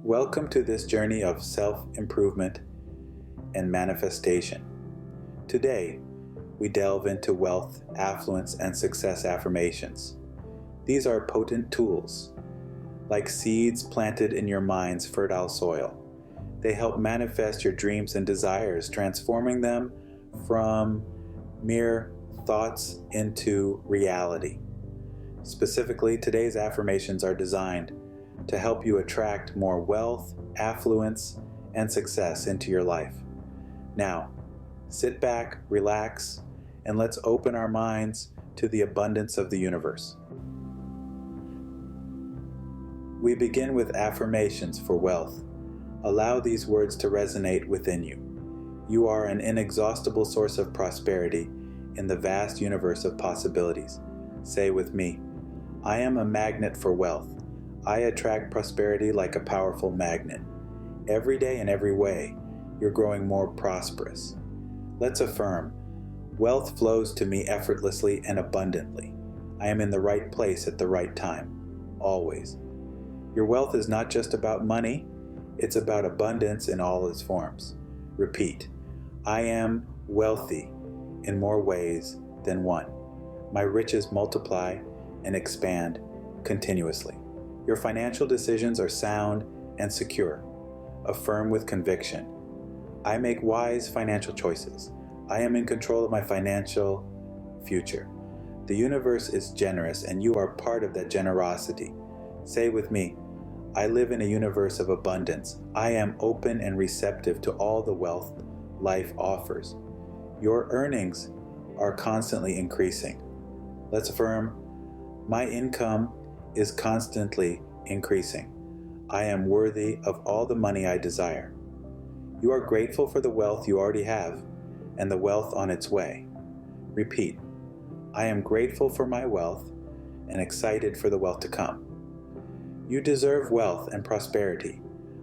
Welcome to this journey of self-improvement and manifestation. Today, we delve into wealth, affluence, and success affirmations. These are potent tools, like seeds planted in your mind's fertile soil. They help manifest your dreams and desires, transforming them from mere thoughts into reality. Specifically, today's affirmations are designed to help you attract more wealth, affluence, and success into your life. Now, sit back, relax, and let's open our minds to the abundance of the universe. We begin with affirmations for wealth. Allow these words to resonate within you. You are an inexhaustible source of prosperity in the vast universe of possibilities. Say with me, I am a magnet for wealth. I attract prosperity like a powerful magnet. Every day in every way, you're growing more prosperous. Let's affirm, wealth flows to me effortlessly and abundantly. I am in the right place at the right time, always. Your wealth is not just about money, it's about abundance in all its forms. Repeat, I am wealthy in more ways than one. My riches multiply and expand continuously. Your financial decisions are sound and secure. Affirm with conviction. I make wise financial choices. I am in control of my financial future. The universe is generous and you are part of that generosity. Say with me, I live in a universe of abundance. I am open and receptive to all the wealth life offers. Your earnings are constantly increasing. Let's affirm, my income is constantly increasing. I am worthy of all the money I desire. You are grateful for the wealth you already have and the wealth on its way. Repeat, I am grateful for my wealth and excited for the wealth to come. You deserve wealth and prosperity.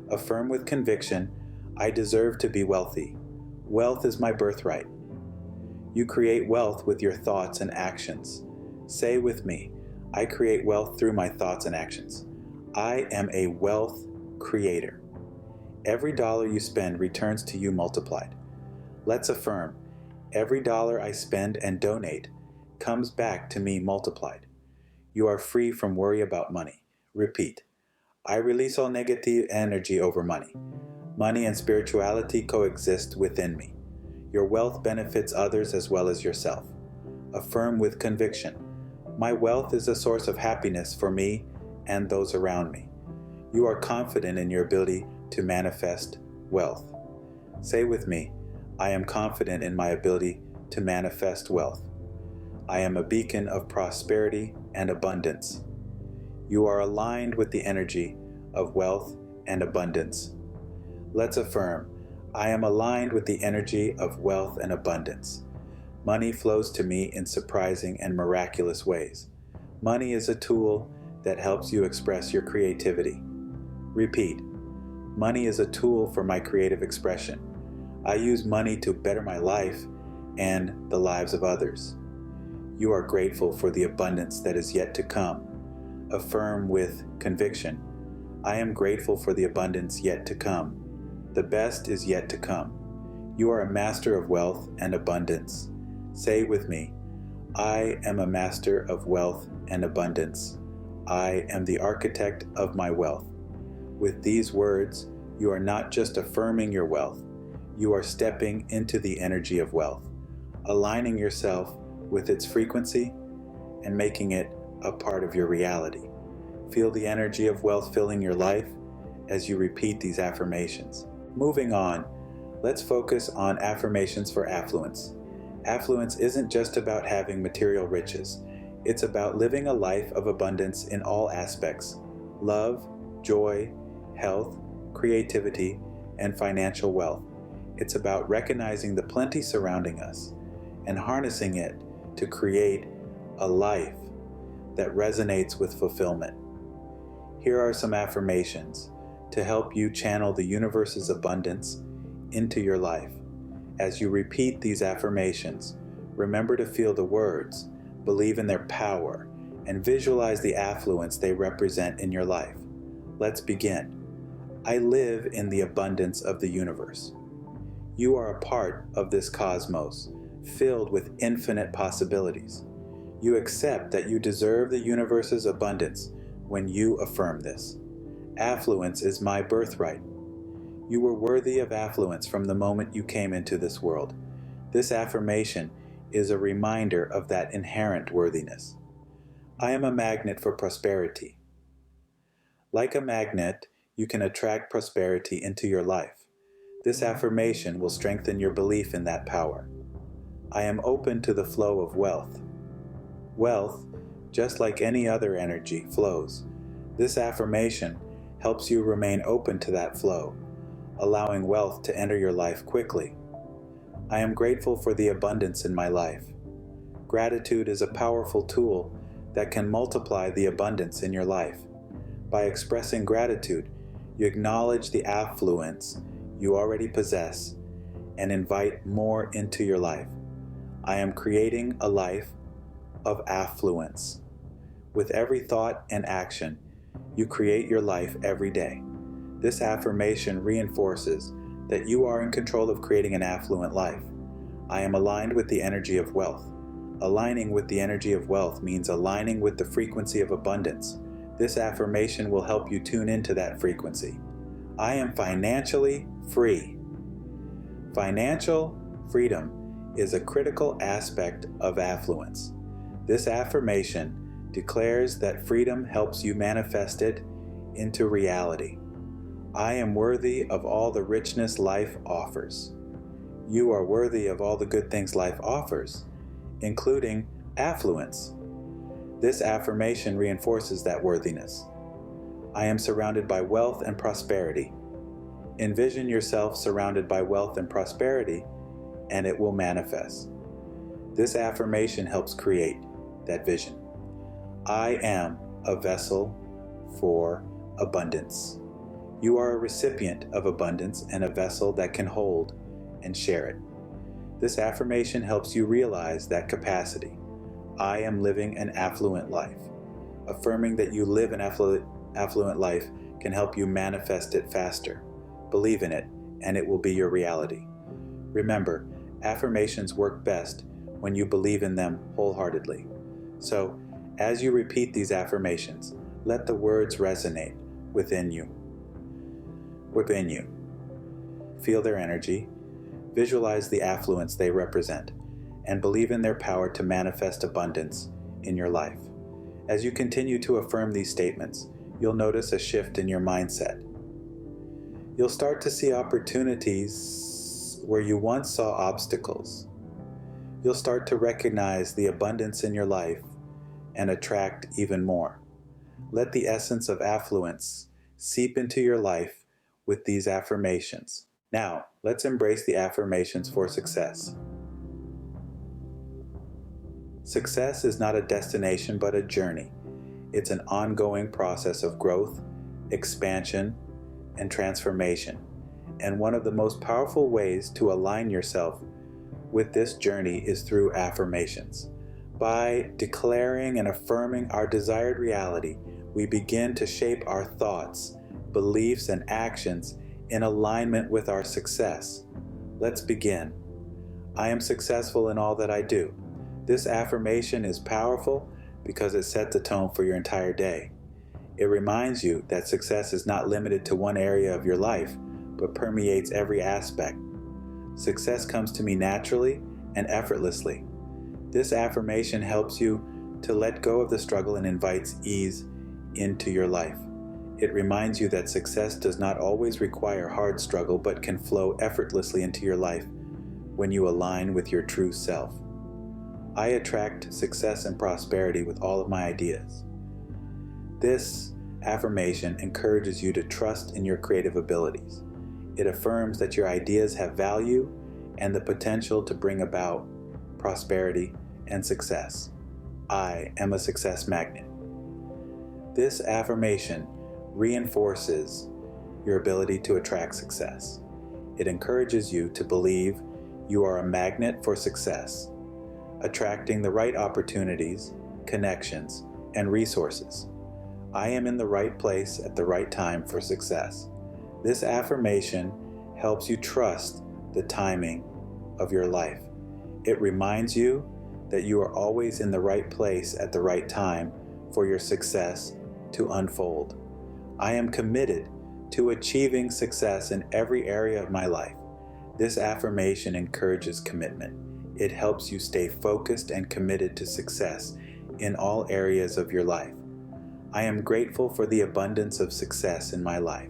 Affirm with conviction, I deserve to be wealthy. Wealth is my birthright. You create wealth with your thoughts and actions. Say with me, I create wealth through my thoughts and actions. I am a wealth creator. Every dollar you spend returns to you multiplied. Let's affirm, every dollar I spend and donate comes back to me multiplied. You are free from worry about money. Repeat, I release all negative energy over money. Money and spirituality coexist within me. Your wealth benefits others as well as yourself. Affirm with conviction, my wealth is a source of happiness for me and those around me. You are confident in your ability to manifest wealth. Say with me, I am confident in my ability to manifest wealth. I am a beacon of prosperity and abundance. You are aligned with the energy of wealth and abundance. Let's affirm, I am aligned with the energy of wealth and abundance. Money flows to me in surprising and miraculous ways. Money is a tool that helps you express your creativity. Repeat, money is a tool for my creative expression. I use money to better my life and the lives of others. You are grateful for the abundance that is yet to come. Affirm with conviction, I am grateful for the abundance yet to come. The best is yet to come. You are a master of wealth and abundance. Say with me, I am a master of wealth and abundance. I am the architect of my wealth. With these words, you are not just affirming your wealth, you are stepping into the energy of wealth, aligning yourself with its frequency and making it a part of your reality. Feel the energy of wealth filling your life as you repeat these affirmations. Moving on, let's focus on affirmations for affluence. Affluence isn't just about having material riches. It's about living a life of abundance in all aspects: love, joy, health, creativity, and financial wealth. It's about recognizing the plenty surrounding us and harnessing it to create a life that resonates with fulfillment. Here are some affirmations to help you channel the universe's abundance into your life. As you repeat these affirmations, remember to feel the words, believe in their power, and visualize the affluence they represent in your life. Let's begin. I live in the abundance of the universe. You are a part of this cosmos, filled with infinite possibilities. You accept that you deserve the universe's abundance when you affirm this. Affluence is my birthright. You were worthy of affluence from the moment you came into this world. This affirmation is a reminder of that inherent worthiness. I am a magnet for prosperity. Like a magnet, you can attract prosperity into your life. This affirmation will strengthen your belief in that power. I am open to the flow of wealth. Wealth, just like any other energy, flows. This affirmation helps you remain open to that flow, allowing wealth to enter your life quickly. I am grateful for the abundance in my life. Gratitude is a powerful tool that can multiply the abundance in your life. By expressing gratitude, you acknowledge the affluence you already possess and invite more into your life. I am creating a life of affluence. With every thought and action, you create your life every day. This affirmation reinforces that you are in control of creating an affluent life. I am aligned with the energy of wealth. Aligning with the energy of wealth means aligning with the frequency of abundance. This affirmation will help you tune into that frequency. I am financially free. Financial freedom is a critical aspect of affluence. This affirmation declares that freedom helps you manifest it into reality. I am worthy of all the richness life offers. You are worthy of all the good things life offers, including affluence. This affirmation reinforces that worthiness. I am surrounded by wealth and prosperity. Envision yourself surrounded by wealth and prosperity, and it will manifest. This affirmation helps create that vision. I am a vessel for abundance. You are a recipient of abundance and a vessel that can hold and share it. This affirmation helps you realize that capacity. I am living an affluent life. Affirming that you live an affluent life can help you manifest it faster. Believe in it, and it will be your reality. Remember, affirmations work best when you believe in them wholeheartedly. So, as you repeat these affirmations, let the words resonate within you. Feel their energy, visualize the affluence they represent, and believe in their power to manifest abundance in your life. As you continue to affirm these statements, you'll notice a shift in your mindset. You'll start to see opportunities where you once saw obstacles. You'll start to recognize the abundance in your life and attract even more. Let the essence of affluence seep into your life with these affirmations. Now, let's embrace the affirmations for success. Success is not a destination but a journey. It's an ongoing process of growth, expansion, and transformation. And one of the most powerful ways to align yourself with this journey is through affirmations. By declaring and affirming our desired reality, we begin to shape our thoughts, beliefs, and actions in alignment with our success. Let's begin. I am successful in all that I do. This affirmation is powerful because it sets the tone for your entire day. It reminds you that success is not limited to one area of your life, but permeates every aspect. Success comes to me naturally and effortlessly. This affirmation helps you to let go of the struggle and invites ease into your life. It reminds you that success does not always require hard struggle, but can flow effortlessly into your life when you align with your true self. I attract success and prosperity with all of my ideas. This affirmation encourages you to trust in your creative abilities. It affirms that your ideas have value and the potential to bring about prosperity and success. I am a success magnet. This affirmation reinforces your ability to attract success. It encourages you to believe you are a magnet for success, attracting the right opportunities, connections, and resources. I am in the right place at the right time for success. This affirmation helps you trust the timing of your life. It reminds you that you are always in the right place at the right time for your success to unfold. I am committed to achieving success in every area of my life. This affirmation encourages commitment. It helps you stay focused and committed to success in all areas of your life. I am grateful for the abundance of success in my life.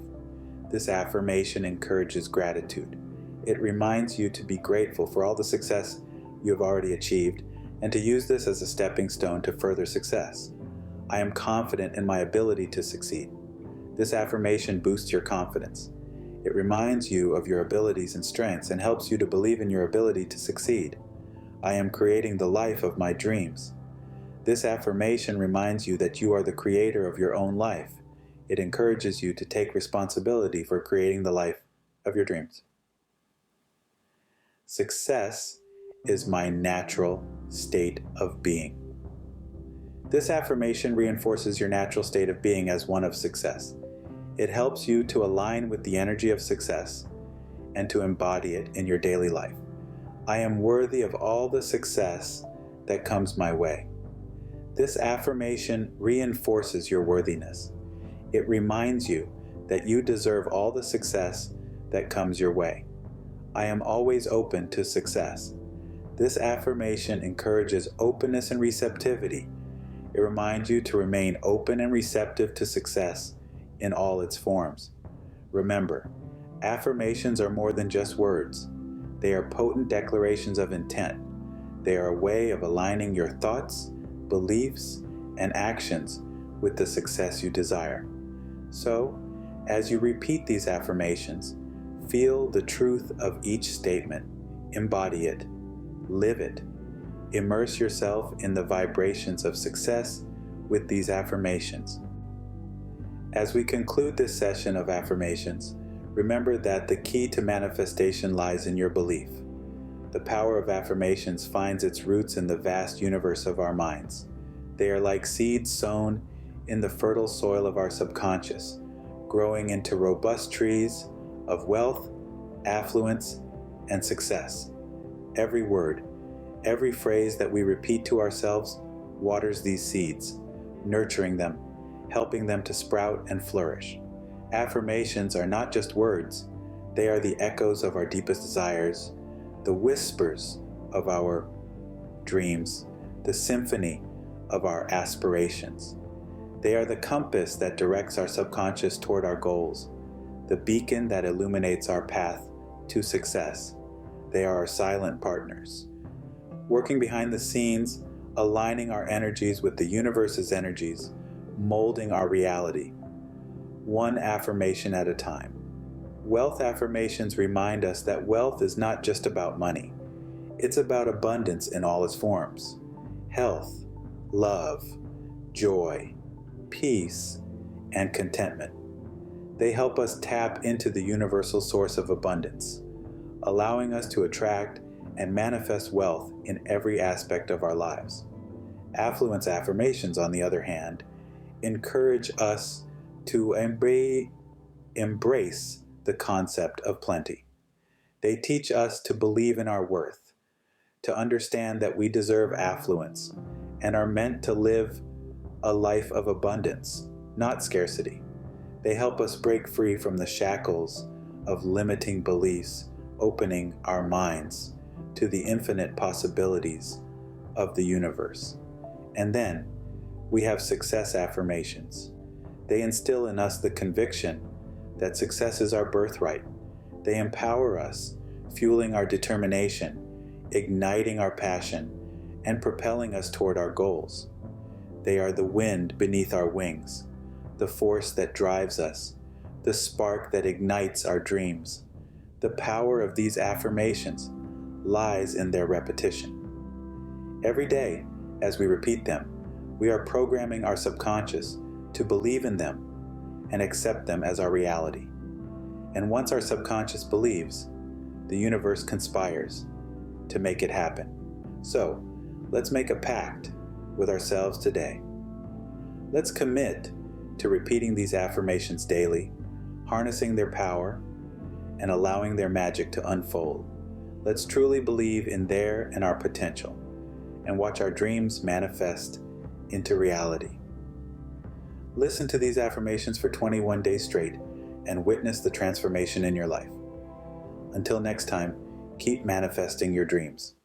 This affirmation encourages gratitude. It reminds you to be grateful for all the success you have already achieved and to use this as a stepping stone to further success. I am confident in my ability to succeed. This affirmation boosts your confidence. It reminds you of your abilities and strengths and helps you to believe in your ability to succeed. I am creating the life of my dreams. This affirmation reminds you that you are the creator of your own life. It encourages you to take responsibility for creating the life of your dreams. Success is my natural state of being. This affirmation reinforces your natural state of being as one of success. It helps you to align with the energy of success and to embody it in your daily life. I am worthy of all the success that comes my way. This affirmation reinforces your worthiness. It reminds you that you deserve all the success that comes your way. I am always open to success. This affirmation encourages openness and receptivity. It reminds you to remain open and receptive to success in all its forms. Remember, affirmations are more than just words. They are potent declarations of intent. They are a way of aligning your thoughts, beliefs, and actions with the success you desire. So, as you repeat these affirmations, feel the truth of each statement, embody it, live it. Immerse yourself in the vibrations of success with these affirmations. As we conclude this session of affirmations, remember that the key to manifestation lies in your belief. The power of affirmations finds its roots in the vast universe of our minds. They are like seeds sown in the fertile soil of our subconscious, growing into robust trees of wealth, affluence, and success. Every word, every phrase that we repeat to ourselves waters these seeds, nurturing them, helping them to sprout and flourish. Affirmations are not just words, they are the echoes of our deepest desires, the whispers of our dreams, the symphony of our aspirations. They are the compass that directs our subconscious toward our goals, the beacon that illuminates our path to success. They are our silent partners, working behind the scenes, aligning our energies with the universe's energies, molding our reality, one affirmation at a time. Wealth affirmations remind us that wealth is not just about money. It's about abundance in all its forms. Health, love, joy, peace, and contentment. They help us tap into the universal source of abundance, allowing us to attract and manifest wealth in every aspect of our lives. Affluence affirmations, on the other hand, encourage us to embrace the concept of plenty. They teach us to believe in our worth, to understand that we deserve affluence and are meant to live a life of abundance, not scarcity. They help us break free from the shackles of limiting beliefs, opening our minds to the infinite possibilities of the universe. And then we have success affirmations. They instill in us the conviction that success is our birthright. They empower us, fueling our determination, igniting our passion, and propelling us toward our goals. They are the wind beneath our wings, the force that drives us, the spark that ignites our dreams. The power of these affirmations lies in their repetition. Every day, as we repeat them, we are programming our subconscious to believe in them and accept them as our reality. And once our subconscious believes, the universe conspires to make it happen. So, let's make a pact with ourselves today. Let's commit to repeating these affirmations daily, harnessing their power and allowing their magic to unfold. Let's truly believe in their and our potential and watch our dreams manifest into reality. Listen to these affirmations for 21 days straight and witness the transformation in your life. Until next time, keep manifesting your dreams.